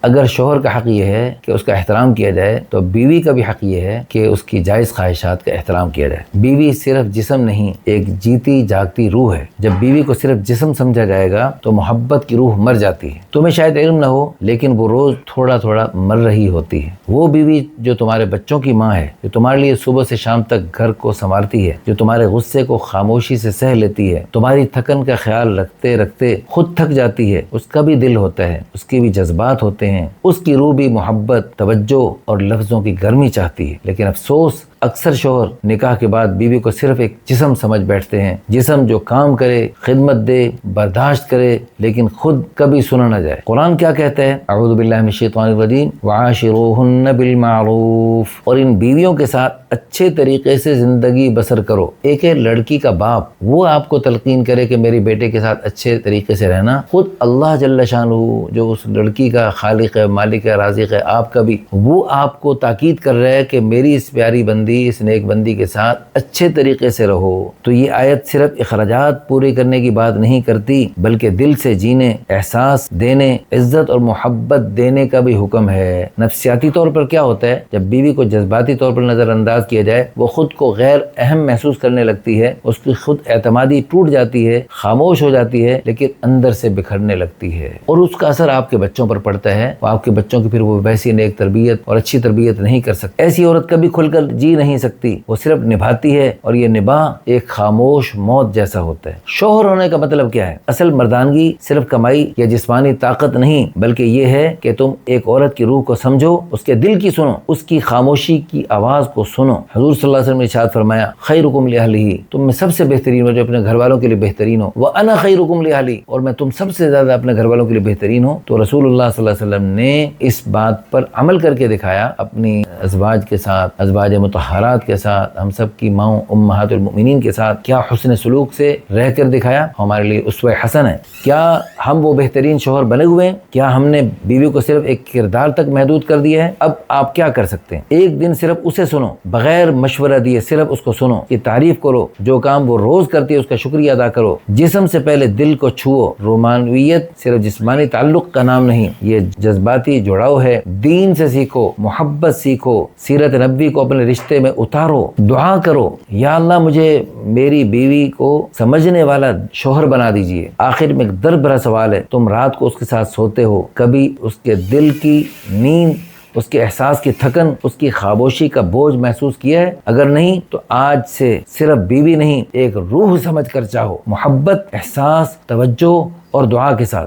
اگر شوہر کا حق یہ ہے کہ اس کا احترام کیا جائے تو بیوی کا بھی حق یہ ہے کہ اس کی جائز خواہشات کا احترام کیا جائے۔ بیوی صرف جسم نہیں، ایک جیتی جاگتی روح ہے۔ جب بیوی کو صرف جسم سمجھا جائے گا تو محبت کی روح مر جاتی ہے۔ تمہیں شاید علم نہ ہو لیکن وہ روز تھوڑا تھوڑا مر رہی ہوتی ہے۔ وہ بیوی جو تمہارے بچوں کی ماں ہے، جو تمہارے لیے صبح سے شام تک گھر کو سنوارتی ہے، جو تمہارے غصے کو خاموشی سے سہ لیتی ہے، تمہاری تھکن کا خیال رکھتے رکھتے خود تھک جاتی ہے، اس کا بھی دل ہوتا ہے، اس کے بھی جذبات ہوتے ہیں، اس کی روح بھی محبت، توجہ اور لفظوں کی گرمی چاہتی ہے۔ لیکن افسوس، اکثر شوہر نکاح کے بعد بیوی کو صرف ایک جسم سمجھ بیٹھتے ہیں، جسم جو کام کرے، خدمت دے، برداشت کرے، لیکن خود کبھی سنا نہ جائے۔ قرآن کیا کہتا ہے؟ اعوذ باللہ من الشیطان الرجیم، وعاشروہن بالمعروف، اور ان بیویوں کے ساتھ اچھے طریقے سے زندگی بسر کرو۔ ایک ہے لڑکی کا باپ، وہ آپ کو تلقین کرے کہ میری بیٹے کے ساتھ اچھے طریقے سے رہنا، خود اللہ جل شانہ جو اس لڑکی کا خالق ہے، مالک ہے، رازق ہے، آپ کا بھی، وہ آپ کو تاکید کر رہا ہے کہ میری اس پیاری بندی، اس نیک بندی کے ساتھ اچھے طریقے سے رہو۔ تو یہ آیت صرف اخراجات پورے کرنے کی بات نہیں کرتی، بلکہ دل سے جینے، احساس دینے، عزت اور محبت دینے کا بھی حکم ہے۔ نفسیاتی طور پر کیا ہوتا ہے؟ جب بیوی کو جذباتی طور پر نظر انداز کیا جائے، وہ خود کو غیر اہم محسوس کرنے لگتی ہے، اس کی خود اعتمادی ٹوٹ جاتی ہے، خاموش ہو جاتی ہے، لیکن اندر سے بکھرنے لگتی ہے، اور اس کا اثر آپ کے بچوں پر پڑتا ہے۔ آپ کے بچوں کی پھر وہ ویسی نیک تربیت اور اچھی تربیت نہیں کر سکتے۔ ایسی عورت کبھی کھل کر جی نہیں سکتی، وہ صرف نبھاتی ہے، اور یہ نباہ ایک خاموش موت جیسا ہوتا ہے۔ شوہر ہونے کا مطلب کیا ہے؟ اصل مردانگی صرف کمائی یا جسمانی طاقت نہیں، بلکہ یہ ہے کہ تم ایک عورت کی روح کو سمجھو، اس کے دل کی سنو، اس کی خاموشی کی آواز کو سنو۔ حضور صلی اللہ علیہ وسلم نے ارشاد فرمایا، خیرکم لأہلہ، تم میں سب سے بہترین ہو جو اپنے گھر والوں کے لیے بہترین ہو، وأنا خیرکم لأہلی، اور میں تم سب سے زیادہ اپنے گھر والوں کے لیے بہترین ہوں۔ تو رسول اللہ صلی اللہ علیہ وسلم نے اس بات پر عمل کر کے دکھایا، اپنی ازواج کے ساتھ، ازواج مطہرات کے ساتھ، ہم سب کی ماں امہات المؤمنین کے ساتھ کیا حسن سلوک سے رہ کر دکھایا، ہمارے لیے اسوہ حسن ہے۔ کیا ہم وہ بہترین شوہر بنے ہوئے ہیں؟ کیا ہم نے بیوی کو صرف ایک کردار تک محدود کر دیا ہے؟ اب آپ کیا کر سکتے ہیں؟ ایک دن صرف اسے سنو، بغیر مشورہ دیے صرف اس کو سنو، کی تعریف کرو، جو کام وہ روز کرتی ہے اس کا شکریہ ادا کرو، جسم سے پہلے دل کو چھوؤ۔ رومانویت صرف جسمانی تعلق کا نام نہیں، یہ جذباتی جڑاؤ ہے۔ دین سے سیکھو، محبت سیکھو، سیرت نبوی کو اپنے رشتے میں اتارو، دعا کرو، یا اللہ مجھے میری بیوی کو سمجھنے والا شوہر بنا دیجئے۔ آخر میں ایک درد بھرا سوال ہے، تم رات کو اس کے ساتھ سوتے ہو، کبھی اس کے دل کی نیند، اس کے احساس کی تھکن، اس کی خاموشی کا بوجھ محسوس کیا ہے؟ اگر نہیں تو آج سے صرف بیوی نہیں، ایک روح سمجھ کر چاہو، محبت، احساس، توجہ اور دعا کے ساتھ۔